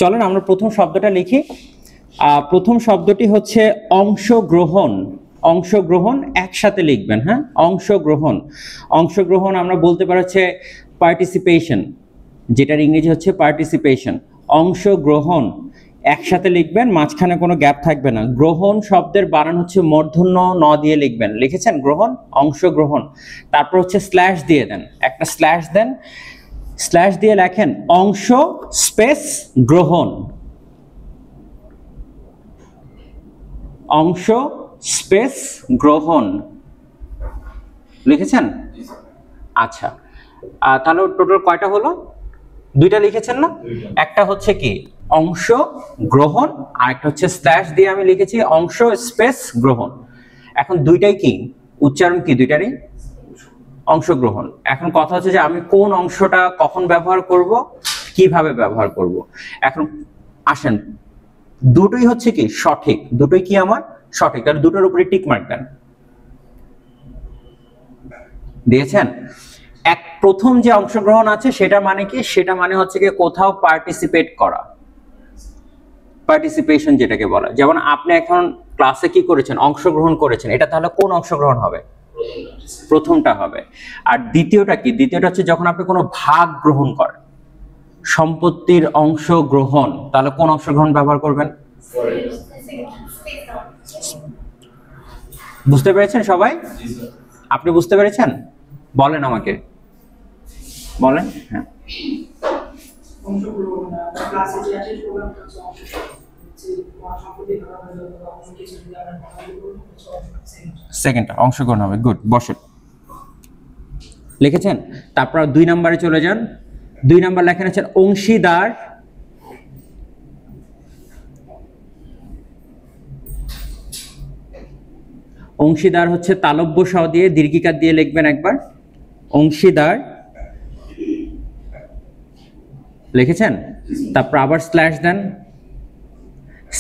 চলেন আমরা প্রথম শব্দটা লিখি। প্রথম শব্দটি হচ্ছে অংশগ্রহণ। অংশগ্রহণ একসাথে লিখবেন, হ্যাঁ? অংশগ্রহণ। অংশগ্রহণ আমরা বলতে পারি হচ্ছে পার্টিসিপেশন, যেটার ইংরেজি হচ্ছে পার্টিসিপেশন। অংশগ্রহণ একসাথে লিখবেন, মাঝখানে কোনো গ্যাপ থাকবে না। গ্রহণ শব্দের বানান হচ্ছে মূর্ধন্য ন দিয়ে লিখবেন। লিখেছেন গ্রহণ, অংশগ্রহণ। তারপর হচ্ছে স্ল্যাশ দিয়ে দেন, একটা স্ল্যাশ দেন, স্ল্যাশ দিয়ে লেখেন অংশ স্পেস গ্রহণ। অংশ স্পেস গ্রহণ লিখেছেন? আচ্ছা, তাহলে টোটাল কয়টা হলো? দুইটা লিখেছেন না? একটা হচ্ছে কি অংশ গ্রহণ, আর একটা হচ্ছে স্ল্যাশ দিয়ে আমি লিখেছি অংশ স্পেস গ্রহণ। এখন দুইটাই কি উচ্চারণ, কি দুইটারই অংশগ্রহণ। এখন কথা হচ্ছে যে আমি কোন অংশটা কখন ব্যবহার করব, কিভাবে ব্যবহার করব। এখন আসেন, দুটোই হচ্ছে কি সঠিক, দুটোই কি আমার সঠিক, তাহলে দুটোর উপরে টিক মার্ক দেন। দিয়েছেন? এক প্রথম যে অংশগ্রহণ আছে সেটা মানে কি, সেটা মানে হচ্ছে কি কোথাও পার্টিসিপেট করা, পার্টিসিপেশন যেটাকে বলা। যেমন আপনি এখন ক্লাসে কি করেছেন, অংশগ্রহণ করেছেন, এটা তাহলে কোন অংশগ্রহণ হবে? প্রথমটা হবে। আর দ্বিতীয়টা কি? দ্বিতীয়টা হচ্ছে যখন আপনি কোনো ভাগ গ্রহণ করেন, সম্পত্তির অংশ গ্রহণ, তাহলে কোন অংশগ্রহণ ব্যবহার করবেন? বুঝতে পেরেছেন সবাই? আপনি বুঝতে পেরেছেন? বলেন আমাকে, বলেন। হ্যাঁ, সেকেন্ডটা অংশগ্রহণ হবে। গুড, বসেন। লিখেছেন? তারপর 2 নম্বরে চলে যান। 2 নম্বর লেখেন হচ্ছে অংশীদার। অংশীদার হচ্ছে তালব্য স দিয়ে দীর্ঘিকার দিয়ে লিখবেন একবার, অংশীদার। লিখেছেন? তারপর আবার স্ল্যাশ দেন,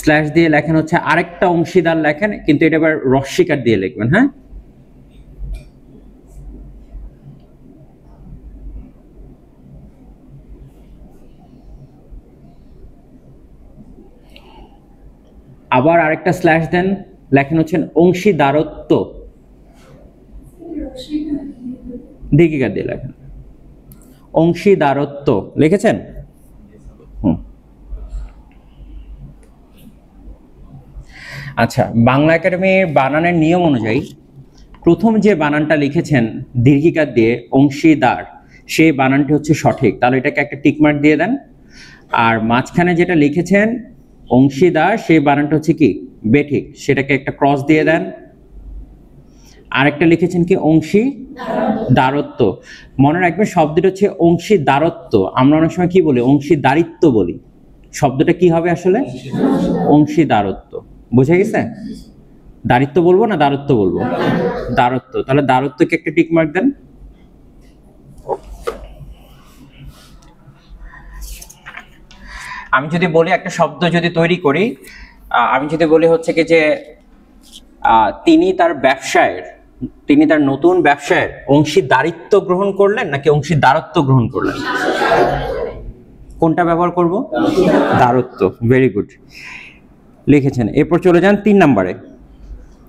স্ল্যাশ দিয়ে লেখেন হচ্ছে আরেকটা অংশীদার লেখেন, কিন্তু এটা এবার রস্যিকার দিয়ে লিখবেন, হ্যাঁ? আবার আরেকটা স্ল্যাশ দেন, লেখেন হচ্ছেন অংশীদারত্ব, দীর্ঘিকার দিয়ে লেখেন অংশীদারত্ব। লিখেছেন? আচ্ছা, বাংলা একাডেমির বানানের নিয়ম অনুযায়ী প্রথম যে বানানটা লিখেছেন দীর্ঘিকার দিয়ে অংশীদার, সেই বানানটি হচ্ছে সঠিক, তাহলে এটাকে একটা টিকমার্ক দিয়ে দেন। আর মাঝখানে যেটা লিখেছেন অংশীদার, সেই বানানটা হচ্ছে কি বেঠিক, সেটাকে একটা ক্রস দিয়ে দেন। আরেকটা লিখেছেন কি অংশীদারত্ব, মনে রাখবেন শব্দটা হচ্ছে অংশীদারত্ব। আমরা অনেক সময় কি বলি, অংশীদারিত্ব বলি, শব্দটা কি হবে আসলে? অংশীদারত্ব। বুঝে গেছে? দারিত্ব বলবো না দারত্ব বলবো? দারত্ব। তাহলে দারত্বকে একটা টিক মার্ক দেন। আমি যদি বলি একটা শব্দ যদি তৈরি করি, আমি যদি বলি হচ্ছে কি যে তিনি তার নতুন ব্যবসায়ের অংশীদারিত্ব গ্রহণ করলেন নাকি অংশীদারত্ব গ্রহণ করলেন? কোনটা ব্যবহার করব? দারত্ব। ভেরি গুড, লিখেছেন। এরপর চলে যান 3 নম্বরে।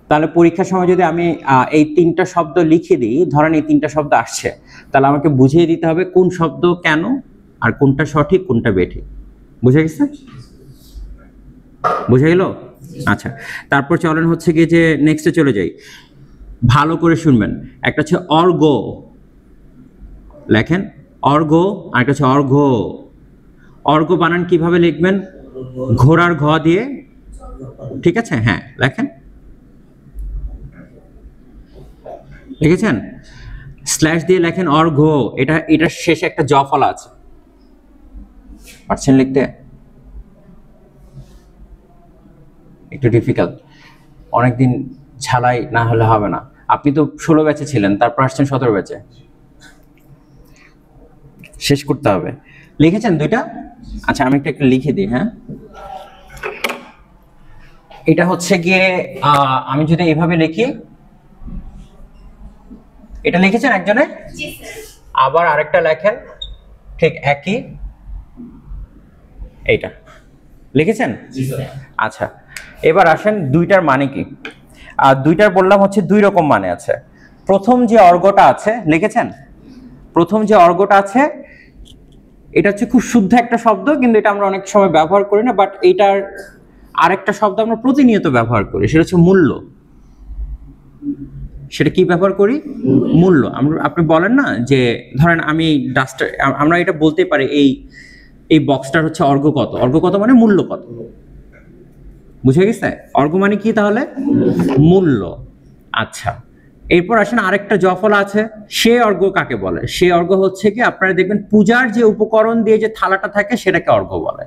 তাহলে পরীক্ষার সময় যদি আমি এই 3টা শব্দ লিখে দিই, ধরেন এই 3টা শব্দ আসছে, তাহলে আমাকে বুঝিয়ে দিতে হবে কোন শব্দ কেন, আর কোনটা সঠিক কোনটা বেঠিক। বুঝে গেছে? বুঝে গেল? আচ্ছা, তারপর চলেন হচ্ছে কি যে নেক্সটে চলে যাই। ভালো করে শুনবেন। একটা হচ্ছে অর্ঘ, লেখেন অর্ঘ, আর একটা হচ্ছে অর্ঘ। অর্ঘ বানান কিভাবে লিখবেন? ঘোড়ার ঘ দিয়ে, ঠিক আছে? হ্যাঁ, লেখেন। লিখেছেন? স্ল্যাশ দিয়ে লেখেন অর্ঘ। এটার শেষে একটা জ ফলা আছে, পারছেন লিখতে? একটু ডিফিকাল্ট, অনেকদিন ঝালাই না হলে হবে না। আপনি তো 16 ব্যাচে ছিলেন, তারপর আসছেন 17 ব্যাচে, শেষ করতে হবে। লিখেছেন 2টা? আচ্ছা, আমি একটা লিখে দিই। হ্যাঁ, এটা হচ্ছে গিয়ে আমি যদি এভাবে লিখি, এটা লিখেছেন একজনে? আবার আরেকটা লেখেন ঠিক একই, এইটা লিখেছেন? আচ্ছা, এবার আসেন দুইটার মানে কি। আর দুইটার বললাম হচ্ছে দুই রকম মানে আছে। প্রথম যে অর্গটা আছে, লিখেছেন? প্রথম যে অর্গটা আছে এটা হচ্ছে খুব শুদ্ধ একটা শব্দ, কিন্তু এটা আমরা অনেক সময় ব্যবহার করি না, বাট এটার আরেকটা শব্দ আমরা প্রতিনিয়ত ব্যবহার করি, সেটা হচ্ছে মূল্য। সেটা কি ব্যবহার করি? মূল্য। আপনি বলেন না যে ধরেন আমি ডাস্টার, আমরা এটা বলতে পারি এই বক্সটার হচ্ছে অর্ঘ কত। অর্ঘ কত মানে মূল্য কত, বুঝে গেছে? অর্ঘ মানে কি তাহলে? মূল্য। আচ্ছা, এরপর আসেন আরেকটা জফলা আছে, সে অর্ঘ কাকে বলে? সে অর্ঘ হচ্ছে কি, আপনারা দেখবেন পূজার যে উপকরণ দিয়ে যে থালাটা থাকে সেটাকে অর্ঘ বলে।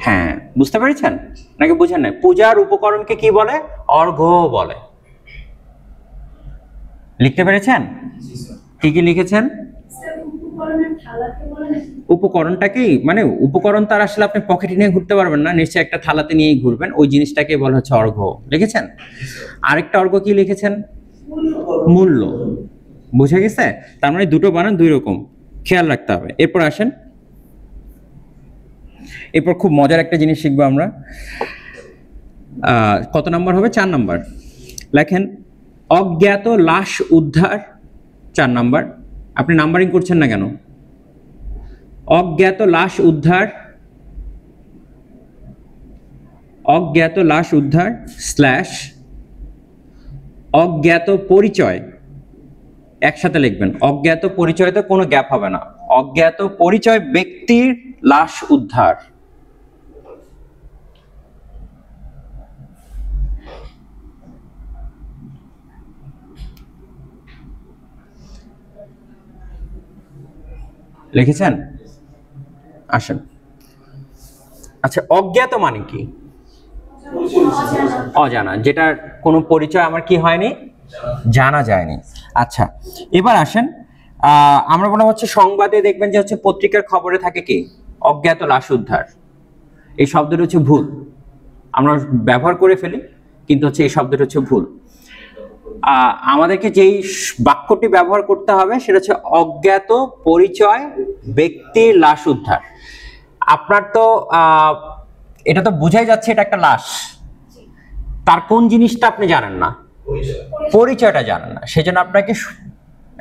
হ্যাঁ, বুঝতে পেরেছেন নাকি বুঝেন না? পূজার উপকরণকে কি বলে? অর্ঘ বলে। লিখতে পেরেছেন? কি কি লিখেছেন? উপকরণটাকেই, মানে উপকরণ তার আসলে আপনি পকেটে নিয়ে ঘুরতে পারবেন না, নিশ্চয়ই একটা থালাতে নিয়েই ঘুরবেন, ওই জিনিসটাকে বলা হচ্ছে অর্ঘ। লিখেছেন? আরেকটা অর্ঘ কি লিখেছেন? মূল্য। বুঝে গেছে? তার মানে দুটো বানান দুই রকম, খেয়াল রাখতে হবে। এরপর আসেন, এরপর খুব মজার একটা জিনিস শিখবো আমরা। কত নাম্বার হবে? 4 নাম্বার। লেখেন অজ্ঞাত লাশ উদ্ধার, 4 নাম্বার। আপনি নাম্বারিং করছেন না কেন? অজ্ঞাত লাশ উদ্ধার, অজ্ঞাত লাশ উদ্ধার স্ল্যাশ অজ্ঞাত পরিচয়, একসাথে লিখবেন। অজ্ঞাত পরিচয়তে কোনো গ্যাপ হবে না। অজ্ঞাত পরিচয় ব্যক্তির লাশ উদ্ধার। লিখেছেন? আসেন। আচ্ছা, অজ্ঞাত মানে কি? অজানা, যেটার কোনো পরিচয় আমার কি হয়নি, জানা যায়নি। আচ্ছা, এবার আসেন, আমরা বলা হচ্ছে সংবাদে দেখবেন যে হচ্ছে পত্রিকার খবরে থাকে কি অজ্ঞাত লাশ উদ্ধার। এই শব্দটা হচ্ছে ভুল, আমরা ব্যবহার করে ফেলি, কিন্তু হচ্ছে এই শব্দটা হচ্ছে ভুল। আমাদেরকে যেই বাক্যটি ব্যবহার করতে হবে সেটা হচ্ছে অজ্ঞাত পরিচয় ব্যক্তির লাশ উদ্ধার। আপনার তো এটা তো বোঝাই যাচ্ছে এটা একটা লাশ, তার কোন জিনিসটা আপনি জানেন না, পরিচয়টা জানেন না, সেজন্য আপনাকে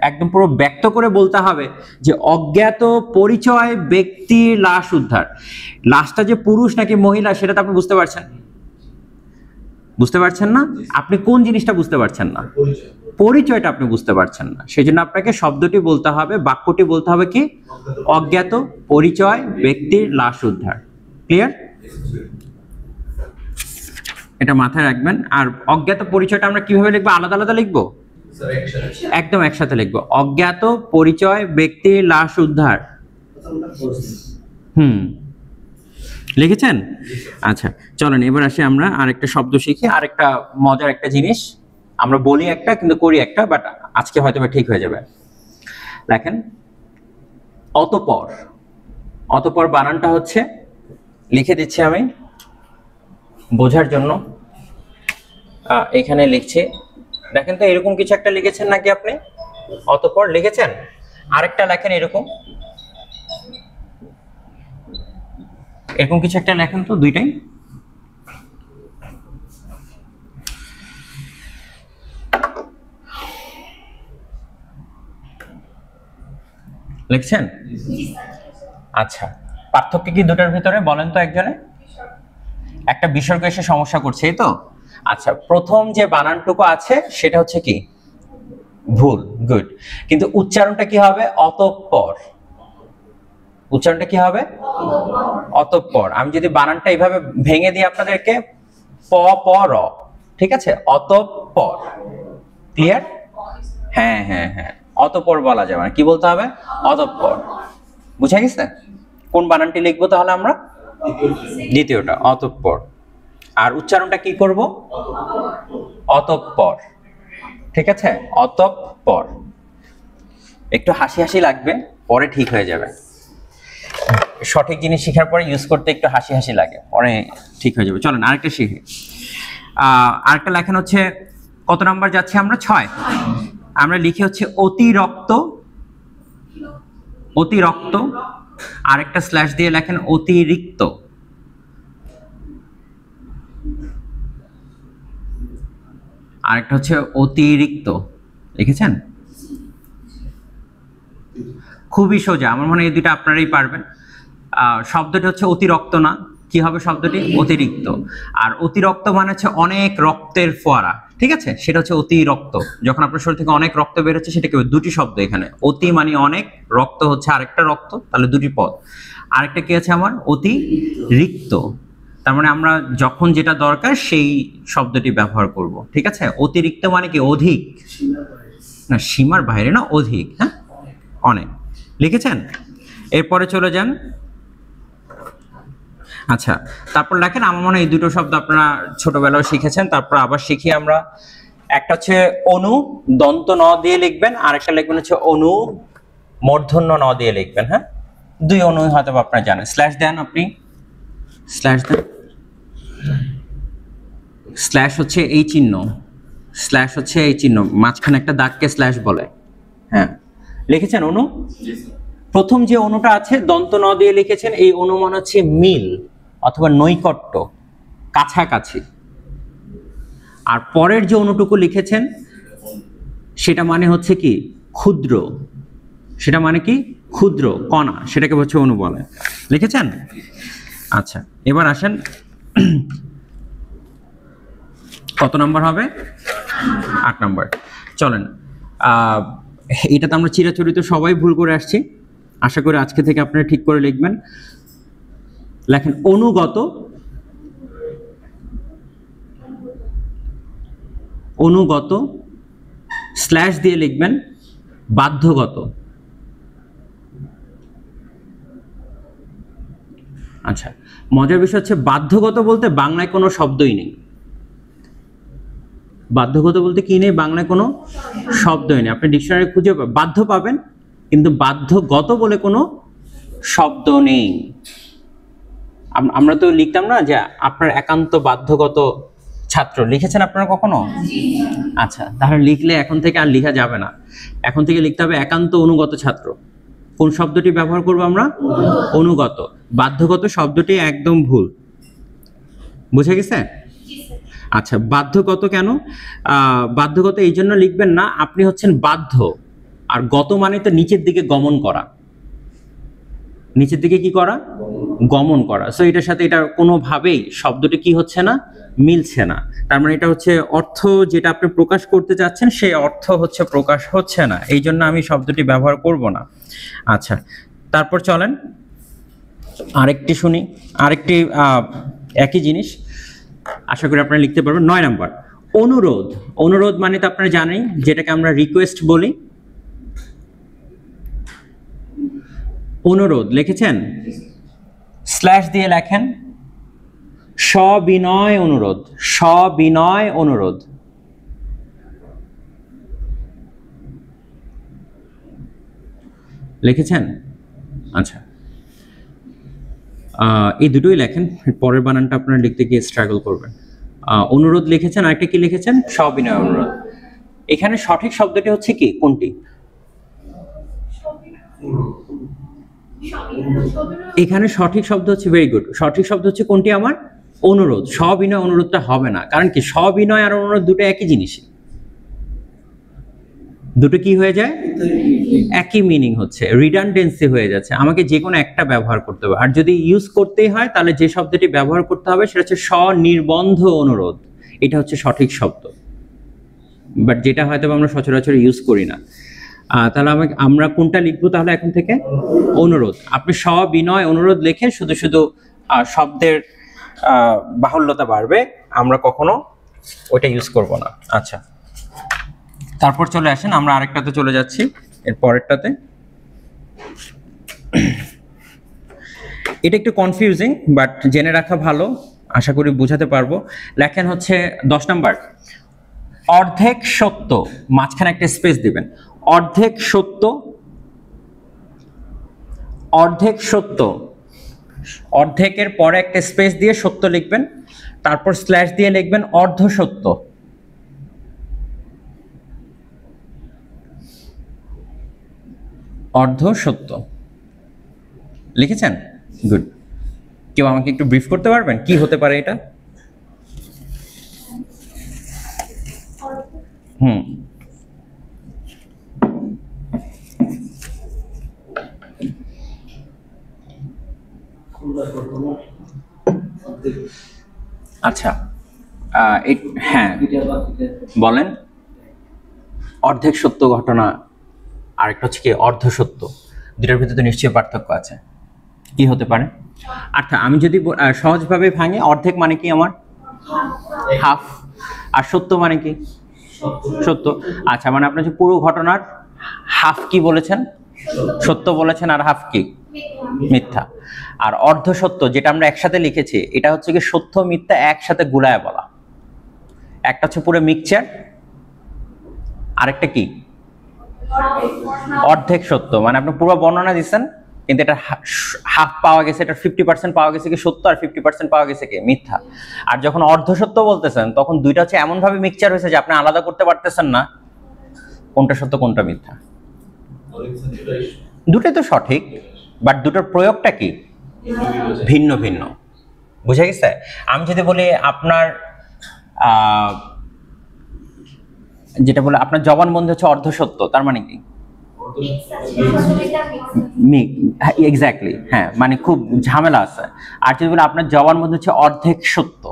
একদম পুরো ব্যক্ত করে বলতে হবে যে অজ্ঞাত পরিচয় ব্যক্তির লাশ উদ্ধার। লাশটা যে পুরুষ নাকি মহিলা সেটা তো আপনি বুঝতে পারছেন, বুঝতে পারছেন না? আপনি কোন জিনিসটা বুঝতে পারছেন না? পরিচয়টা আপনি বুঝতে পারছেন না, সেজন্য আপনাকে শব্দটি বলতে হবে, বাক্যটি বলতে হবে কি অজ্ঞাত পরিচয় ব্যক্তির লাশ উদ্ধার। ক্লিয়ার? এটা মাথায় রাখবেন। আর অজ্ঞাত পরিচয়টা আমরা কিভাবে লিখবো? আলাদা আলাদা লিখবো? একদম একসাথে লিখবো। অজ্ঞাত পরিচয় ব্যক্তির লাশ উদ্ধার। লিখেছেন? আচ্ছা, চলেন এবার আসি আমরা আরেকটা শব্দ শিখি। আরেকটা মজার একটা জিনিস, আমরা বলি একটা কিন্তু করি একটা, বাট আজকে হয়তো ঠিক হয়ে যাবে। দেখেন অতঃপর। অতঃপর বানানটা হচ্ছে, লিখে দিচ্ছি আমি বোঝার জন্য, এখানে লিখছি। দেখেন তো এরকম কিছু একটা লিখেছেন নাকি আপনি? অতঃপর লিখেছেন। আরেকটা লেখেন এরকম, এরকম কিছু একটা লেখেন তো, দুইটাই। লিখছেন? আচ্ছা, পার্থক্য কি দুটার ভিতরে বলেন তো একজনে? একটা বিসর্গ এসে সমস্যা করছে, এই তো। আচ্ছা, প্রথম যে বানানটুকু আছে সেটা হচ্ছে কি ভুল, গুড, কিন্তু উচ্চারণটা কি হবে? অতঃপর। উচ্চারণটা কি হবে? অতঃপর। আমি যদি বানানটা এইভাবে ভেঙে দিই আপনাদেরকে, প প র, ঠিক আছে? অতঃপর। ক্লিয়ার? হ্যাঁ হ্যাঁ হ্যাঁ, অতঃপর বলা যাবে না, কি বলতে হবে? অতঃপর। বুঝা গেছে? কোন বানানটি লিখবো তাহলে আমরা? দ্বিতীয়টা, অতঃপর। আর উচ্চারণটা কি করব? অতঃপর। ঠিক আছে? অতঃপর। একটু হাসি হাসি লাগবে, পরে ঠিক হয়ে যাবে। সঠিক জিনিস শেখার পরে ইউজ করতে একটু হাসি হাসি লাগে, পরে ঠিক হয়ে যাবে। চলেন আরেকটা শিখি। আরেকটা লেখেন হচ্ছে, কত নাম্বার যাচ্ছে আমরা? 6। আমরা লিখি হচ্ছে অতিরক্ত, অতিরক্ত আরেকটা স্ল্যাশ দিয়ে লেখেন অতিরিক্ত। আরেকটা হচ্ছে অতিরিক্ত, লিখেছেন? খুবই সোজা, আমার মনে হয় এই দুটো আপনারাই পারবেন। শব্দটি হচ্ছে অতিরক্ত না, কি হবে শব্দটি? অতিরিক্ত। আর অতিরক্ত মানে হচ্ছে অনেক রক্তের ফোয়ারা, ঠিক আছে? সেটা হচ্ছে অতিরক্ত। যখন আপনার শরীর থেকে অনেক রক্ত বের হচ্ছে সেটা কি? দুটি শব্দ এখানে, অতি মানে অনেক, রক্ত হচ্ছে আরেকটা রক্ত, তাহলে দুটি পদ। আরেকটা কি আছে আমার? অতিরিক্ত। তার মানে আমরা যখন যেটা দরকার সেই শব্দটি ব্যবহার করব, ঠিক আছে? অতিরিক্ত মানে কি? অধিক না, সীমার বাইরে না, অধিক। হ্যাঁ, অনেক। লিখেছেন? এরপরে চলে যান। আচ্ছা, তারপর লেখেন, আমার মনে হয় এই দুটো শব্দ আপনারা ছোটবেলায় শিখেছেন, তারপর আবার শিখি আমরা। একটা হচ্ছে অনু, দন্ত ন দিয়ে লিখবেন, আর একটা লিখবেন হচ্ছে অনু, মূর্ধন্য ন দিয়ে লিখবেন। হ্যাঁ, দুই অনু হয়তো আপনারা জানেন। স্ল্যাশ দেন, আপনি স্ল্যাশ দেন। স্ল্যাশ হচ্ছে এই চিহ্ন, স্ল্যাশ হচ্ছে এই চিহ্ন, মাঝখানে একটা দাগকে স্ল্যাশ বলে। হ্যাঁ, লিখেছেন অনু? প্রথম যে অনুটা আছে দন্ত ন দিয়ে লিখেছেন, এই অনুমান হচ্ছে মিল অথবা নৈকট্য, কাছাকাছি। আর পরের যে অনুটুকু লিখেছেন সেটা মানে হচ্ছে কি? ক্ষুদ্র। সেটা মানে কি? ক্ষুদ্র, কণা, সেটাকে হচ্ছে অনু বলে। লিখেছেন? আচ্ছা, এবার আসেন, কত নাম্বার হবে? 8 নাম্বার। চলেন, এটাতে আমরা চিরাচরিত সবাই ভুল করে আসছি, আশা করি আজকে থেকে আপনারা ঠিক করে লিখবেন। লেখেন অনুগত, অনুগত স্ল্যাশ দিয়ে লিখবেন বাধ্যগত। আচ্ছা, মজার বিষয় হচ্ছে বাধ্যগত বলতে বাংলায় কোনো শব্দই নেই। বাধ্যগত বলতে কি নেই? বাংলায় কোনো শব্দই নেই। আপনি ডিকশনারি খুঁজে বাধ্য পাবেন, কিন্তু বাধ্যগত বলে কোনো শব্দ নেই। আমরা তো লিখতাম না যে আপনার একান্ত বাধ্যগত ছাত্র, লিখেছেন আপনারা কখনো? আচ্ছা, তাহলে লিখলে এখন থেকে আর লেখা যাবে না, এখন থেকে লিখতে হবে একান্ত অনুগত ছাত্র। কোন শব্দটি ব্যবহার করবো আমরা? অনুগত। বাধ্যগত শব্দটি একদম ভুল, বুঝে গেছে? আচ্ছা, বাধ্যগত কেন? বাধ্যগত এই জন্য লিখবেন না, আপনি হচ্ছেন বাধ্য, আর গত মানে তো নিচের দিকে গমন করা, নিচের দিকে কি করা? গমন করা। সো এটার সাথে এটা কোনোভাবেই শব্দটি কি হচ্ছে না? মিলছে না। তার মানে এটা হচ্ছে অর্থ যেটা আপনি প্রকাশ করতে চাচ্ছেন সেই অর্থ হচ্ছে প্রকাশ হচ্ছে না, এই জন্য আমি শব্দটি ব্যবহার করব না। আচ্ছা, তারপর চলেন আরেকটি শুনি, আরেকটি একই জিনিস, আশা করি আপনারা লিখতে পারবেন। 9 নাম্বার, অনুরোধ। অনুরোধ মানে তো আপনারা জানেন, যেটাকে আমরা রিকোয়েস্ট বলি। অনুরোধ লিখেছেন? স্ল্যাশ দিয়ে লেখেন সবিনয় অনুরোধ, সবিনয় অনুরোধ। লিখেছেন? আচ্ছা, এই দুটোই লেখেন, পরের বানানটা আপনারা লিখতে গিয়ে স্ট্রাগল করবেন। অনুরোধ লিখেছেন, আরেকটা কি লিখেছেন? সবিনয় অনুরোধ। এখানে সঠিক শব্দটি হচ্ছে কি? কোনটি? এখানে সঠিক শব্দ হচ্ছে, ভেরি গুড, সঠিক শব্দ হচ্ছে কোনটি আমার? অনুরোধ। সবিনয় অনুরোধটা হবে না, কারণ কি? সবিনয় আর অনুরোধ দুটো একই জিনিস, দুটো কি হয়ে যায়? একই মিনিং হচ্ছে, রিডান্ডেন্সি হয়ে যাচ্ছে, আমাকে যে কোনো একটা ব্যবহার করতে হবে। আর যদি ইউজ করতেই হয় তাহলে যে শব্দটি ব্যবহার করতে হবে সেটা হচ্ছে স্বনির্বন্ধ অনুরোধ, এটা হচ্ছে সঠিক শব্দ, বাট যেটা হয়তো আমরা সচরাচর ইউজ করি না। তাহলে আমরা কোনটা লিখবো তাহলে এখন থেকে? অনুরোধ। আপনি সবিনয় অনুরোধ লিখে শুধু শুধু শব্দের বাহুল্যতা বাড়বে, আমরা কখনো ওইটা ইউজ করব না। আচ্ছা, তারপর চলে আসেন, আমরা আরেকটাতে চলে যাচ্ছি, এর পরেরটাতে। এটা একটু কনফিউজিং, বাট জেনে রাখা ভালো, আশা করি বোঝাতে পারবো। লেখেন হচ্ছে 10 নাম্বার, অর্ধেক সত্য, মাঝখানে একটা স্পেস দিবেন। অর্ধেক সত্য, অর্ধেক সত্য, অর্ধেকের পরে একটা স্পেস দিয়ে সত্য লিখবেন, তারপর স্ল্যাশ দিয়ে লিখবেন অর্ধ সত্য। অর্ধ সত্য লিখেছেন? গুড। কেউ আমাকে একটু ব্রিফ করতে পারবেন কি হতে পারে এটা? হুম, আচ্ছা, হ্যাঁ বলেন। অর্ধেক সত্য ঘটনা আর একটা হচ্ছে কি অর্ধ সত্য, দুটার ভিতরে তো নিশ্চয়ই পার্থক্য আছে। কি হতে পারে? আচ্ছা, আমি যদি সহজভাবে ভাঙি, অর্ধেক মানে কি আমার হাফ, আর সত্য মানে কি সত্য। আচ্ছা, মানে আপনি যে পুরো ঘটনার হাফ কি বলেছেন? সত্য বলেছেন, আর হাফ কি মিথ্যা। আর অর্ধ সত্য যেটা আমরা একসাথে লিখেছি, এটা হচ্ছে কি সত্য মিথ্যা একসাথে গুলায় বলা। একটা হচ্ছে পুরো মিক্সচার, আরেকটা কি অর্ধেক সত্য, মানে আপনি পুরো বর্ণনা দিচ্ছেন কিন্তু এটা হাফ পাওয়া গেছে, এটা 50% পাওয়া গেছে কি সত্য, আর 50% পাওয়া গেছে কি মিথ্যা। আর যখন অর্ধ সত্য বলতেছেন তখন দুইটা হচ্ছে এমন ভাবে মিক্সচার হয়েছে যে আপনি আলাদা করতে পারতেছেন না কোনটা সত্য কোনটা মিথ্যা। দুটোই তো সঠিক, বাট দুটোর প্রয়োগটা কি ভিন্ন ভিন্ন। বুঝা গেছে? আমি যদি বলি আপনার যেটা বলে আপনার জবানবন্দি হচ্ছে অর্ধ সত্য, তার মানে কি এক্স্যাক্টলি, হ্যাঁ, মানে খুব ঝামেলা আছে। আর যদি বলে আপনার জবানবন্দি হচ্ছে অর্ধেক সত্য,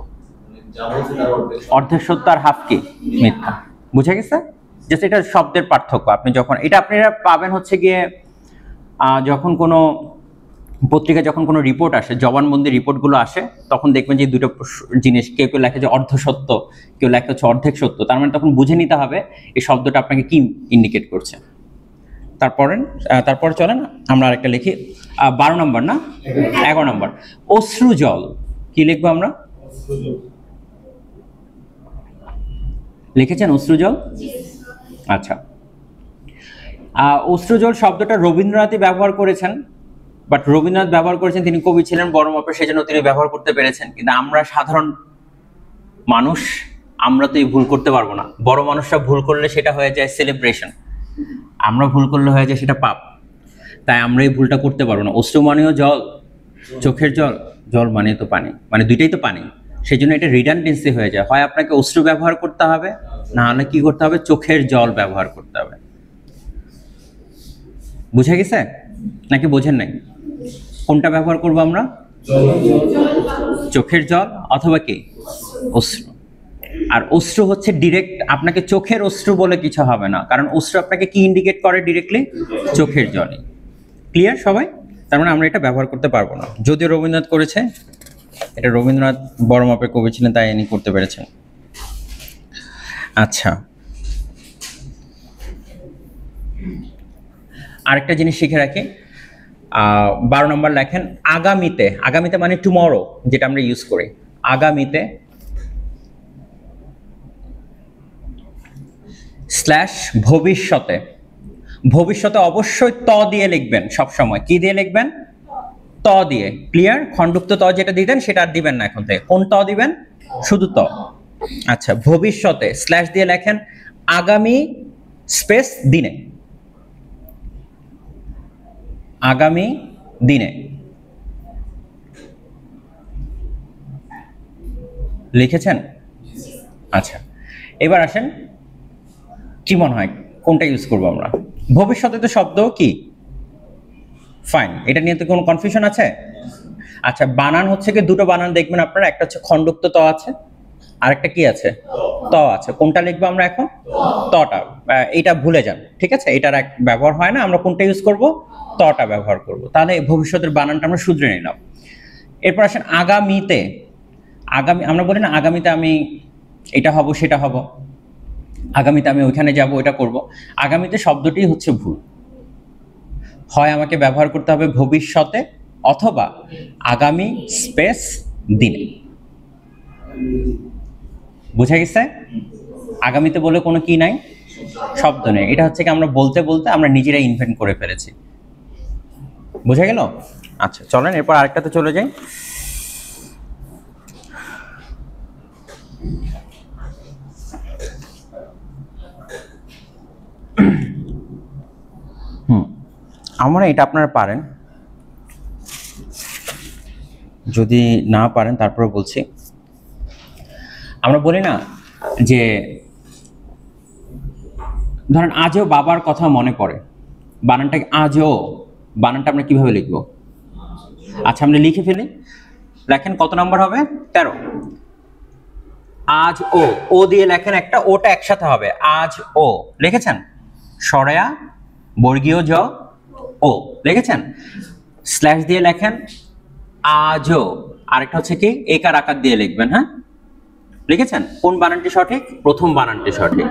অর্ধেক সত্য আর হাফ কি মিথ্যা। বুঝা গেছে? জাস্ট এটা শব্দের পার্থক্য। আপনি যখন এটা আপনারা পাবেন হচ্ছে গিয়ে যখন কোনো পত্রিকা যখন কোনো রিপোর্ট আসে, জবানবন্দি রিপোর্টগুলো আসে, তখন দেখবেন যে দুটো জিনিস, কেউ কেউ লেখে যে অর্ধ সত্য, কেউ লেখে হচ্ছে অর্ধেক সত্য। তার মানে তখন বুঝে নিতে হবে এই শব্দটা আপনাকে কি ইন্ডিকেট করছে। তারপর চলেন আমরা আরেকটা লিখি, 12 নম্বর না 11 নম্বর, অশ্রু জল। কি লিখবো আমরা? লিখেছেন অশ্রু জল? আচ্ছা, অশ্রু জল শব্দটা রবীন্দ্রনাথই ব্যবহার করেছেন, বাট রবীন্দ্রনাথ ব্যবহার করেছেন, তিনি কবি ছিলেন বড় মাপের, সেজন্য তিনি ব্যবহার করতে পেরেছেন। কিন্তু আমরা সাধারণ মানুষ, আমরা তো এই ভুল করতে পারবো না। বড় মানুষরা ভুল করলে সেটা হয়ে যায় সেলিব্রেশন, আমরা ভুল করলে হয়ে যায় সেটা পাপ। তাই আমরা এই ভুলটা করতে পারবো না। অশ্রু মানেও জল, চোখের জল, জল মানে তো পানি, মানে দুইটাই তো পানি। সেই জন্য এটা রিডান্ডেন্সি হয়ে যায়, হয় আপনাকে অশ্রু ব্যবহার করতে হবে, না হলে কি করতে হবে, চোখের জল ব্যবহার করতে হবে। বুঝা গেছে নাকি বোঝেন নাই? কোনটা ব্যবহার করবো আমরা? চোখের জল অথবা কি অশ্রু। আর অশ্রু হচ্ছে ডিরেক্ট, আপনাকে চোখের অশ্রু বলে কিছু হবে না, কারণ অশ্রু আপনাকে কি ইন্ডিকেট করে ডিরেক্টলি? চোখের জলে। ক্লিয়ার সবাই? তার মানে আমরা এটা ব্যবহার করতে পারবো না, যদিও রবীন্দ্রনাথ করেছে। এটা রবীন্দ্রনাথ বড় মাপের কবি ছিলেন, তাই ইনি করতে পেরেছেন। আচ্ছা, আরেকটা জিনিস শিখে রাখি, 12 নম্বর লেখেন আগামীতে। আগামীতে মানে টুমরো, যেটা আমরা ইউজ করি। আগামীতে স্ল্যাশ ভবিষ্যতে। ভবিষ্যতে অবশ্যই ত দিয়ে লিখবেন সবসময়। কি দিয়ে লিখবেন? ত দিয়ে। ক্লিয়ার? খণ্ডুক্ত ত যেটা দিতেন সেটা আর দিবেন না এখন থেকে। কোন ত দিবেন? শুধু ত। আচ্ছা, ভবিষ্যতে স্ল্যাশ দিয়ে লেখেন আগামী স্পেস দিনে। আগামী দিনে লিখেছেন? আচ্ছা, এবার আসেন, কি মনে হয় কোনটা ইউজ করবো আমরা? ভবিষ্যতে তো শব্দ কি ফাইন, এটা নিয়ে তো কোনো কনফিউশন আছে? আচ্ছা, বানান হচ্ছে কি দুটো বানান দেখবেন আপনারা, একটা হচ্ছে খণ্ডুক্ত ত আছে, আরেকটা কি আছে? ত আছে। কোনটা লিখবো আমরা এখন? তটা। এটা ভুলে যান, ঠিক আছে? এটার এক ব্যবহার হয় না, আমরা কোনটা ইউজ করব? তটা ব্যবহার করব। তাহলে ভবিষ্যতের বানানটা আমরা শুধরে নিলাম। এরপর আসেন আগামীতে। আগামী, আমরা বলি না আগামীতে আমি এটা হব সেটা হব, আগামীতে আমি ওইখানে যাব ওইটা করব। আগামীতে শব্দটি হচ্ছে ভুল, হয় আমাকে ব্যবহার করতে হবে ভবিষ্যতে অথবা আগামী স্পেস দিনে। বুঝা গেছে? আগামীতে বলে কোনো কি নাই, শব্দ নেই। এটা হচ্ছে কি আমরা বলতে বলতে আমরা নিজেরাই ইনভেন্ট করে ফেলেছি। বুঝা গেল? আচ্ছা, চলেন এরপর আরেকটাতে চলে যাই। আমার এটা আপনারা পারেন। যদি না পারেন তারপরে বলছি। আমরা বলি না যে ধরেন আজও বাবার কথা মনে পড়ে, বানানটা আজও, বানানটা আমরা কিভাবে লিখবো? আচ্ছা আমরা লিখে ফেলি, লেখেন কত নাম্বার হবে? 13। আজ ও, ও দিয়ে লেখেন একটা, ওটা একসাথে হবে আজ ও, লিখেছেন? সরেয়া বর্গীয় জ ও, লিখেছেন? স্ল্যাশ দিয়ে লেখেন আজও, আরেকটা হচ্ছে কি একার আকার দিয়ে লিখবেন, হ্যাঁ লিখেছেন? কোন বানানটি সঠিক? প্রথম বানানটি সঠিক।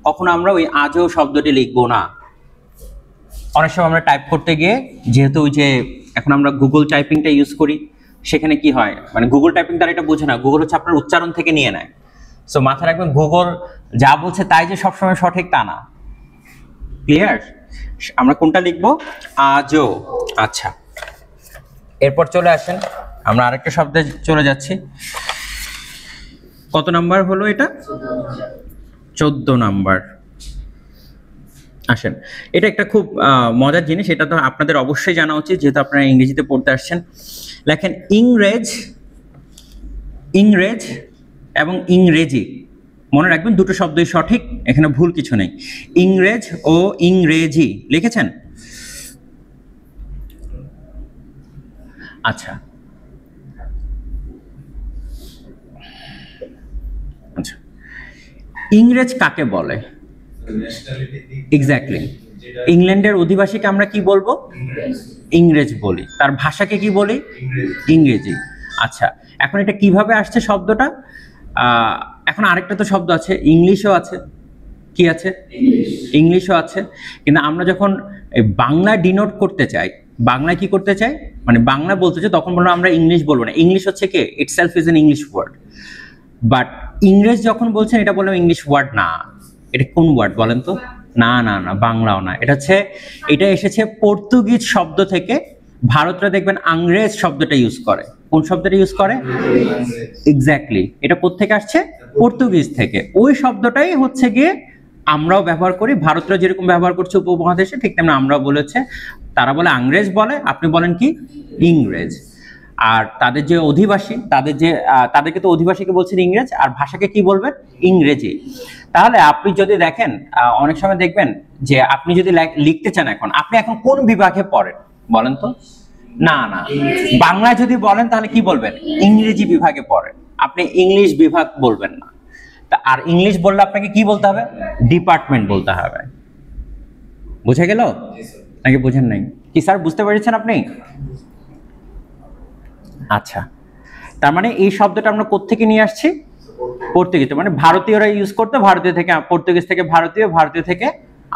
কখনো আমরা ওই আজও শব্দটি লিখবো না। অনেক সময় আমরা টাইপ করতে গিয়ে, যেহেতু ওই যে এখন আমরা গুগল টাইপিংটা ইউজ করি, সেখানে কি হয় মানে গুগল টাইপিং দ্বারা এটা বোঝে না, গুগল হচ্ছে আপনার উচ্চারণ থেকে নিয়ে নেয়। সো মাথায় রাখবেন গুগল যা বলছে তাই যে সবসময় সঠিক তা না। ক্লিয়ার? আমরা কোনটা লিখবো? আজও। আচ্ছা এরপর চলে আসেন, আমরা আরেকটা শব্দে চলে যাচ্ছি। কত নাম্বার হলো এটা? 14 নাম্বার। আসেন, এটা একটা খুব মজার জিনিস, এটা তো আপনাদের অবশ্যই জানা উচিত যেহেতু আপনারা ইংরেজিতে পড়তে আসছেন। লেখেন ইংরেজ, ইংরেজ এবং ইংরেজি। মনে রাখবেন দুটো শব্দই সঠিক, এখানে ভুল কিছু নেই। ইংরেজ ও ইংরেজি, লিখেছেন? আচ্ছা আচ্ছা, ইংরেজ কাকে বলে? এক্স্যাক্টলি, ইংল্যান্ডের অধিবাসীকে আমরা কি বলবো? ইংরেজ বলি। তার ভাষাকে কি বলি? ইংরেজি। আচ্ছা এখন এটা কিভাবে আসছে শব্দটা? এখন আরেকটা তো শব্দ আছে, ইংলিশও আছে। কি আছে? ইংলিশও আছে। কিন্তু আমরা যখন বাংলা ডিনোট করতে চাই, বাংলায় কি করতে চাই মানে বাংলা বলতে চাই, তখন বলবো আমরা ইংলিশ বলবো না। ইংলিশ হচ্ছে কি itself is an English word, but ইংরেজ যখন বলছেন এটা বললাম ইংলিশ ওয়ার্ড না। এটা কোন ওয়ার্ড বলেন তো? না না না, বাংলাও না। এটা হচ্ছে, এটা এসেছে পর্তুগিজ শব্দ থেকে। ভারতরা দেখবেন আংরেজ শব্দটা ইউজ করে। কোন শব্দটা ইউজ করে? এক্স্যাক্টলি। এটা কোত্থেকে আসছে? পর্তুগিজ থেকে। ওই শব্দটাই হচ্ছে গিয়ে আমরাও ব্যবহার করি। ভারতরা যেরকম ব্যবহার করছে উপমহাদেশে, ঠিক তেমনি আমরাও বলেছে। তারা বলে আংরেজ বলে, আপনি বলেন কি? ইংরেজ। আর তাদের যে অধিবাসী, তাদের যে তাদেরকে তো অধিবাসীকে বলছেন ইংরেজ, আর ভাষাকে কি বলবেন? ইংরেজি। তাহলে আপনি যদি দেখেন অনেক সময় দেখবেন যে আপনি যদি লিখতে চান, এখন আপনি এখন কোন বিভাগে পড়েন বলেন তো? না না, বাংলায় যদি বলেন তাহলে কি বলবেন? ইংরেজি বিভাগে পড়েন, আপনি ইংলিশ বিভাগ বলবেন না। আর ইংলিশ বললে আপনাকে কি বলতে হবে? ডিপার্টমেন্ট বলতে হবে। বুঝে গেল নাকি বুঝেন নাই? কি স্যার বুঝতে পেরেছেন আপনি? আচ্ছা, তার মানে এই শব্দটা আমরা কোত্থেকে নিয়ে আসছি? পর্তুগিজ। মানে ভারতীয়রা ইউজ করতে, ভারতীয় থেকে পর্তুগিজ থেকে ভারতীয়, ভারতীয় থেকে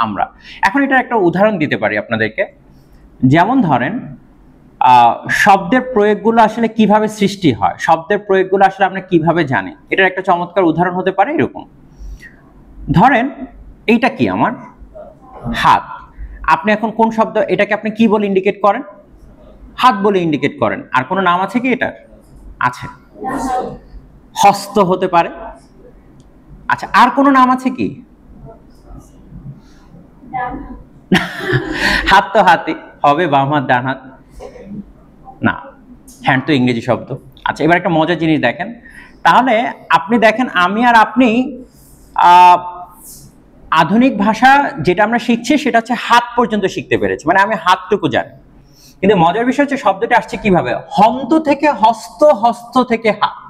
আমরা। এখন এটা একটা উদাহরণ দিতে পারি আপনাদেরকে। যেমন ধরেন শব্দের প্রয়োগগুলো আসলে কিভাবে সৃষ্টি হয়, শব্দের প্রয়োগগুলো আসলে আমরা কিভাবে জানি, এটার একটা চমৎকার উদাহরণ হতে পারে এরকম। ধরেন এইটা কি আমার হাত। আপনি এখন কোন শব্দ, এটাকে আপনি কি বলে ইন্ডিকেট করেন? হাত বলে ইন্ডিকেট করেন। আর কোনো নাম আছে কি এটার? আছে, হস্ত হতে পারে। আচ্ছা আর কোনো নাম আছে কি? হাত তো হাতই হবে, বাম হাত ডান হাত না, হ্যান্ড তো ইংরেজি শব্দ। আচ্ছা এবার একটা মজার জিনিস দেখেন, তাহলে আপনি দেখেন আমি আর আপনি আধুনিক ভাষা যেটা আমরা শিখছি সেটা হচ্ছে হাত পর্যন্ত শিখতে পেরেছি, মানে আমি হাতটুকু জানি। কিন্তু মজার বিষয় হচ্ছে শব্দটা আসছে কিভাবে? হন্ত থেকে হস্ত, হস্ত থেকে হাত।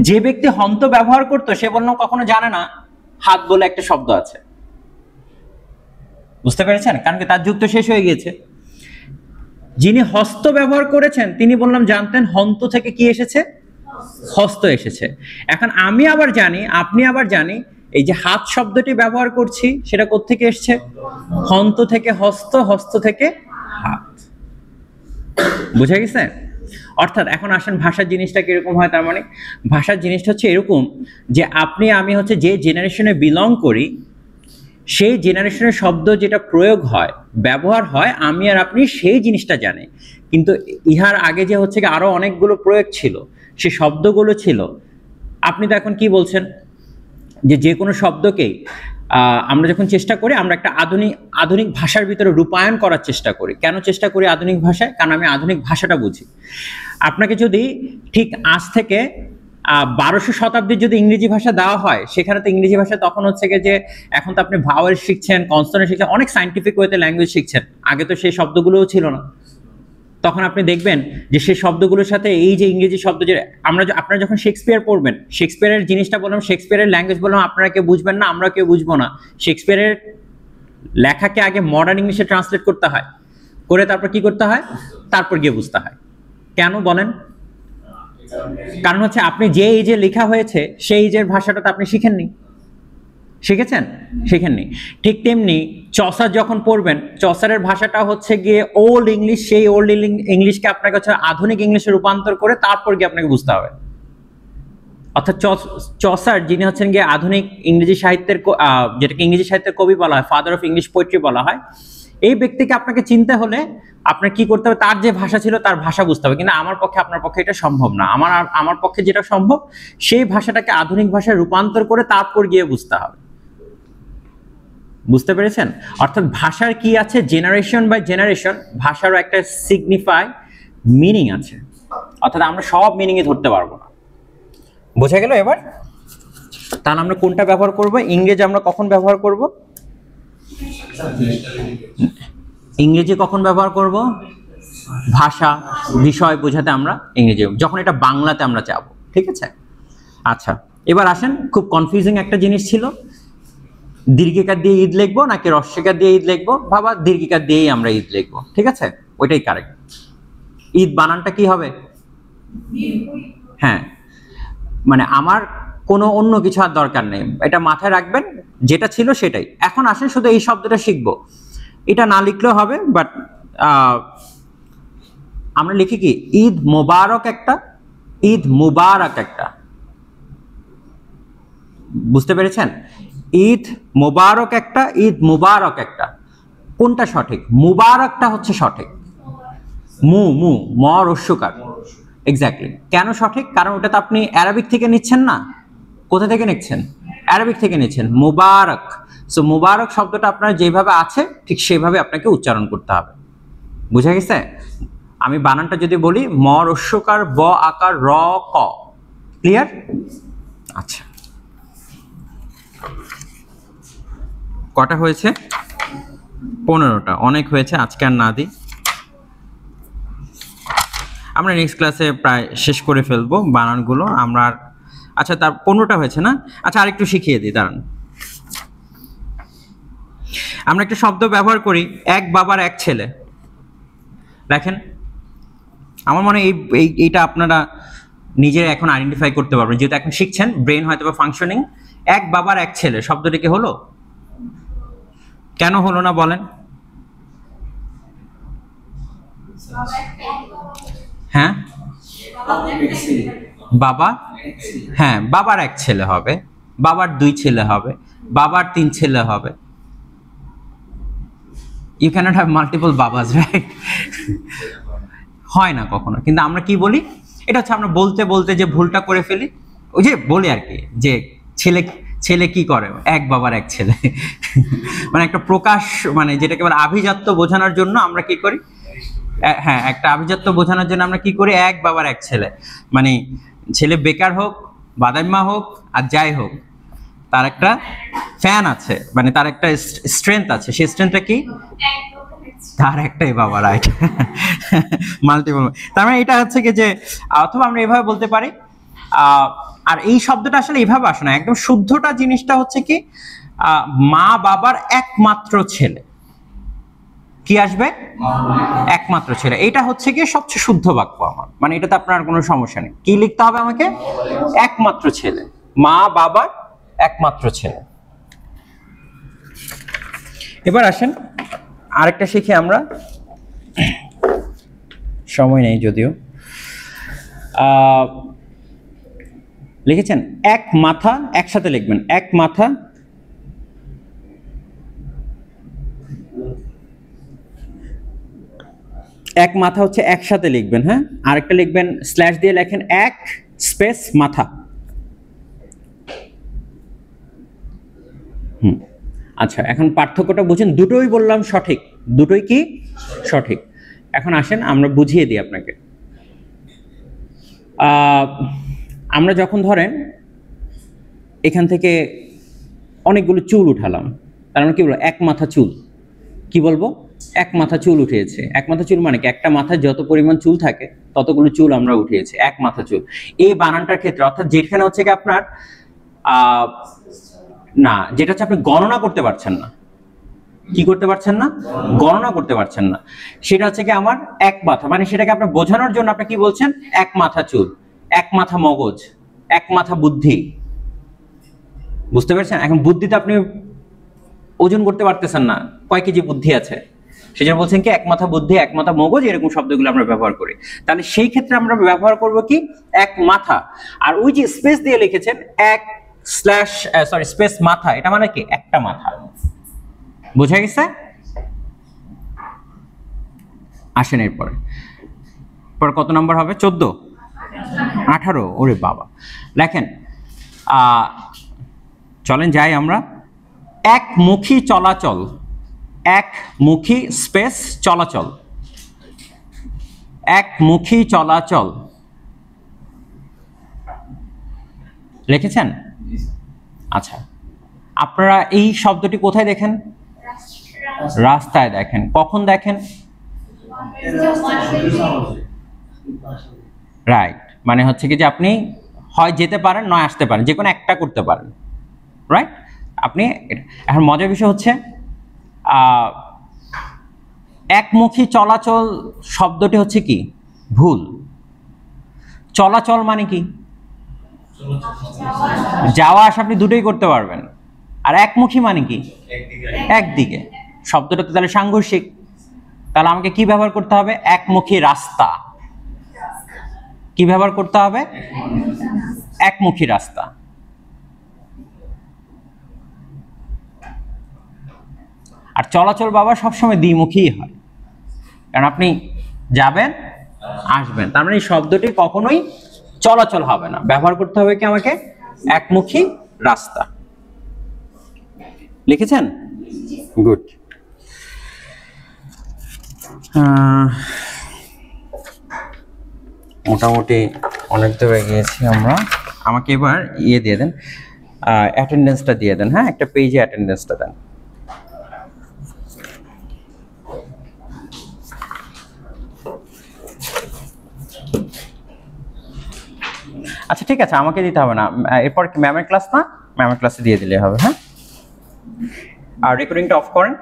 যে ব্যক্তি হন্ত ব্যবহার করতো সে বলল কখনো জানে না হাত বলে একটা শব্দ আছে। বুঝতে পেরেছেন? কারণ কি তার যুগ তো শেষ হয়ে গিয়েছে। যিনি হস্ত ব্যবহার করেছেন তিনি বললাম জানতেন হন্ত থেকে কি এসেছে? হস্ত এসেছে। এখন আমি আবার জানি, আপনি আবার জানি এই যে হাত শব্দটি ব্যবহার করছি সেটা কোত্থেকে এসছে? হন্ত থেকে হস্ত, হস্ত থেকে হাত। বুঝে গেছে? অর্থাৎ এখন আসেন ভাষার জিনিসটা কিরকম হয়। তার মানে ভাষার জিনিসটা হচ্ছে এরকম যে আপনি আমি হচ্ছে যে জেনারেশনে বিলং করি, সেই জেনারেশনের শব্দ যেটা প্রয়োগ হয়, ব্যবহার হয়, আমি আর আপনি সেই জিনিসটা জানি। কিন্তু ইহার আগে যে হচ্ছে কি আরো অনেকগুলো প্রয়োগ ছিল, সে শব্দগুলো ছিল। আপনি তো এখন কি বলছেন যে যে কোনো শব্দকেই আমরা যখন চেষ্টা করি আমরা একটা আধুনিক ভাষার ভিতরে রূপায়ণ করার চেষ্টা করি। কেন চেষ্টা করি আধুনিক ভাষায়? কারণ আমি আধুনিক ভাষাটা বুঝি। আপনাকে যদি ঠিক আজ থেকে 1200 শতাব্দীর যদি ইংরেজি ভাষা দেওয়া হয়, সেখানে তো ইংরেজি ভাষা তখন হচ্ছে যে এখন তো আপনি ভাওয়েল শিখছেন, কনসোনেন্ট শিখছেন, অনেক সায়েন্টিফিক ওয়েতে ল্যাঙ্গুয়েজ শিখছেন। আগে তো সেই শব্দগুলোও ছিল না। তখন আপনি দেখবেন যে সেই শব্দগুলোর সাথে এই যে ইংরেজি শব্দ, যে আপনারা যখন শেক্সপিয়ার পড়বেন, শেক্সপিয়ারের জিনিসটা বললাম, শেক্সপিয়ারের ল্যাঙ্গুয়েজ বললাম, আপনারা কেউ বুঝবেন না, আমরা কেউ বুঝবো না। শেক্সপিয়ারের লেখাকে আগে মডার্ন ইংলিশে ট্রান্সলেট করতে হয়, করে তারপর কি করতে হয়, তারপর গিয়ে বুঝতে হয়। কেন বলেন? কারণ হচ্ছে আপনি যে এজে লেখা হয়েছে সেই এজের ভাষাটা তো আপনি শিখেননি। শিখেছেন? শিখেননি। ঠিক তেমনি চসার যখন পড়বেন, চসারের ভাষাটা হচ্ছে গিয়ে ওল্ড ইংলিশ, সেই ওল্ড ইংলিশকে আপনাকে হচ্ছে আধুনিক ইংলিশে রূপান্তর করে তারপর গিয়ে আপনাকে বুঝতে হবে। অর্থাৎ চসার, যিনি হচ্ছেন গিয়ে আধুনিক ইংরেজি সাহিত্যের, যেটাকে ইংরেজি সাহিত্যের কবি বলা হয়, ফাদার অফ ইংলিশ পোয়েট্রি বলা হয়, এই ব্যক্তিকে আপনাকে চিনতে হলে আপনার কি করতে হবে, তার যে ভাষা ছিল তার ভাষা বুঝতে হবে। কিন্তু আমার পক্ষে, আপনার পক্ষে এটা সম্ভব না। আমার পক্ষে যেটা সম্ভব, সেই ভাষাটাকে আধুনিক ভাষায় রূপান্তর করে তারপর গিয়ে বুঝতে হবে। বুঝতে পেরেছেন? অর্থাৎ ভাষার কি আছে, জেনারেশন বাই জেনারেশন ভাষারও একটা সিগনিফাই মিনিং আছে। অর্থাৎ আমরা সব মিনিংই ধরতে পারবো না। বোঝা গেল এবার? তাহলে আমরা কোনটা ব্যবহার করব? ইংরেজি আমরা কখন ব্যবহার করব? ইংরেজি কখন ব্যবহার করব? ভাষা, বিষয় বোঝাতে আমরা ইংরেজি, যখন এটা বাংলাতে আমরা যাব। ঠিক আছে? আচ্ছা, এবার আসেন, খুব কনফিউজিং একটা জিনিস ছিল, দীর্ঘিকার দিয়ে ঈদ লিখবো নাকি রস্বইকার দিয়ে ঈদ লিখবো? বাবা, দীর্ঘিকার দিয়েই আমরা ঈদ লিখবো। ঠিক আছে, ওইটাই কারেক্ট। ঈদ বানানটা কি হবে? হ্যাঁ, মানে আমার কোনো অন্য কিছু আর দরকার নেই, এটা মাথায় রাখবেন, যেটা ছিল সেটাই। এখন আসেন শুধু এই শব্দটা শিখবো, এটা না লিখলেও হবে, বাট আমরা লিখি কি, ঈদ মোবারক একটা, ঈদ মুবারক একটা। বুঝতে পেরেছেন? ঈদ মোবারক একটা, ঈদ মুবারক একটা। কোনটা সঠিক? মুবারকটা হচ্ছে সঠিক। ম রস্যকার, এক্স্যাক্টলি। কেন সঠিক? কারণ ওটা তো আপনি অ্যারাবিক থেকে নিচ্ছেন না। কোথা থেকে নিচ্ছেন? অ্যারাবিক থেকে নিচ্ছেন, মুবারক। সো মুবারক শব্দটা আপনার যেভাবে আছে ঠিক সেভাবে আপনাকে উচ্চারণ করতে হবে। বুঝা গেছে? আমি বানানটা যদি বলি, ম রস্যকার, ব আকার, র ক। ক্লিয়ার? আচ্ছা, কটা হয়েছে? 15টা। অনেক হয়েছে, আজকে আর না দিই, আমরা নেক্সট ক্লাসে প্রায় শেষ করে ফেলবো বানানগুলো আমরা। আচ্ছা, তার 15টা হয়েছে না? আচ্ছা, আরেকটু শিখিয়ে দিই, দাঁড়ান। আমরা একটা শব্দ ব্যবহার করি, এক বাবার এক ছেলে। দেখেন, আমার মনে হয় এইটা আপনারা নিজেরা এখন আইডেন্টিফাই করতে পারবেন, যেহেতু এখন শিখছেন, ব্রেন হয়তো বা ফাংশনিং। এক বাবার এক ছেলে শব্দটি কি হলো? কেন হলো না বলেন? হ্যাঁ, বাবা, হ্যাঁ, বাবার এক ছেলে হবে, বাবার 2 ছেলে হবে, বাবার 3 ছেলে হবে। You can't have multiple babas, right? হয় না কখনো। কিন্তু আমরা কি বলি, এটা হচ্ছে আমরা বলতে বলতে যে ভুলটা করে ফেলি, ওই যে বলি আর কি, যে ছেলে ছেলে কি করে, এক বাবার এক ছেলে। মানে একটা প্রকাশ, মানে যেটাকে বলে আভিজাত্য বোঝানোর জন্য আমরা কি করি, হ্যাঁ, একটা আভিজাত্য বোঝানোর জন্য আমরা কি করি, এক বাবার এক ছেলে। মানে ছেলে বেকার হোক, বাদাইমা হোক, আর যাই হোক, তার একটা ফ্যান আছে, মানে তার একটা স্ট্রেংথ আছে। সেই স্ট্রেংথটা কি? তার একটাই বাবা, রাইট? মাল্টিপল। তার মানে এটা হচ্ছে কি যে, অথবা আমরা এভাবে বলতে পারি, আর এই শব্দটা আসলে এইভাবে আসে না, একদম শুদ্ধটা জিনিসটা হচ্ছে কি, মা বাবার একমাত্র ছেলে। কি আসবে? একমাত্র ছেলে। এটা হচ্ছে কি সবচেয়ে শুদ্ধ বাক্য আমার, মানে এটাতে আপনার কোনো সমস্যা নেই। কি লিখতে হবে আমাকে? একমাত্র ছেলে, মা বাবার একমাত্র ছেলে। এবার আসেন আরেকটা শিখি আমরা, সময় নেই যদিও। লিখেছেন এক মাথা, একসাথে লিখবেন, এক মাথা, এক মাথা হচ্ছে একসাথে লিখবেন, হ্যাঁ। আরেকটা লিখবেন, স্ল্যাশ দিয়ে লেখেন এক স্পেস মাথা। আচ্ছা, এখন পার্থক্যটা বুঝেন, দুটোই বললাম সঠিক, দুটোই কি সঠিক। এখন আসেন আমরা বুঝিয়ে দিই আপনাকে। আমরা যখন ধরেন এখান থেকে অনেকগুলো চুল উঠালাম, তার মানে কি বলবো, এক মাথা চুল, কি বলবো, এক মাথা চুল উঠিয়েছে। এক মাথা চুল মানে কি, একটা মাথায় যত পরিমাণ চুল থাকে ততগুলো চুল আমরা উঠিয়েছি, এক মাথা চুল। এই বানানটার ক্ষেত্রে অর্থাৎ যেখানে হচ্ছে কি আপনার না, যেটা হচ্ছে আপনি গণনা করতে পারছেন না, কি করতে পারছেন না, গণনা করতে পারছেন না, সেটা হচ্ছে কি আমার এক মাথা, মানে সেটাকে আপনার বোঝানোর জন্য আপনি কি বলছেন, এক মাথা চুল, এক মাথা মগজ, এক মাথা বুদ্ধি। বুঝতে পেরেছেন? এখন বুদ্ধিতে আপনি ওজন করতে পারতেছেন না, কয় কেজি বুদ্ধি আছে, সেজন্য বলছেন কি এক মাথা বুদ্ধি, এক মাথা মগজ, এরকম শব্দগুলো আমরা ব্যবহার করি। তাহলে সেই ক্ষেত্রে আমরা ব্যবহার করব কি, এক মাথা। আর ওই যে স্পেস দিয়ে লিখেছেন এক স্ল্যাশ সরি স্পেস মাথা, এটা মানে কি একটা মাথা। বোঝা গেছে? আসেন এরপরে, পর কত নাম্বার হবে, 14, 18, ওরে বাবা। লেখেন, চলেন যাই আমরা। একমুখী চলাচল, একমুখী স্পেস চলাচল, একমুখী চলাচল লিখেছেন? আচ্ছা, আপনারা এই শব্দটি কোথায় দেখেন? রাস্তায় দেখেন। কখন দেখেন? রাইট, মানে হচ্ছে কি যে আপনি হয় যেতে পারেন নয় আসতে পারেন, যে কোনো একটা করতে পারেন, রাইট? আপনি এখন মজার বিষয় হচ্ছে একমুখী চলাচল শব্দটি হচ্ছে কি ভুল। চলাচল মানে কি, যাওয়া আসা আপনি দুটোই করতে পারবেন। আর একমুখী মানে কি, একদিকে। শব্দটা তো তাহলে সাংঘর্ষিক। তাহলে আমাকে কি ব্যবহার করতে হবে, একমুখী রাস্তা। কি ব্যবহার করতে হবে, একমুখী রাস্তা। আর চলাচল বাবা সবসময় দ্বিমুখী হয়, কারণ আপনি যাবেন আসবেন, তার মানে এই শব্দটি কখনোই চলাচল হবে না। ব্যবহার করতে হবে কি আমাকে, একমুখী রাস্তা। লিখেছেন? গুড। মোটামুটি অনেক দূরে গিয়েছি আমরা। আমাকে এবার ইয়ে দিয়ে দেন, অ্যাটেন্ডেন্সটা দিয়ে দেন। হ্যাঁ, একটা পেজে অ্যাটেন্ডেন্সটা দেন। আচ্ছা ঠিক আছে, আমাকে দিতে হবে না, এরপর কি ম্যামের ক্লাস না, ম্যামের ক্লাসে দিয়ে দিলে হবে। হ্যাঁ, আর রেকর্ডিংটা অফ করেন।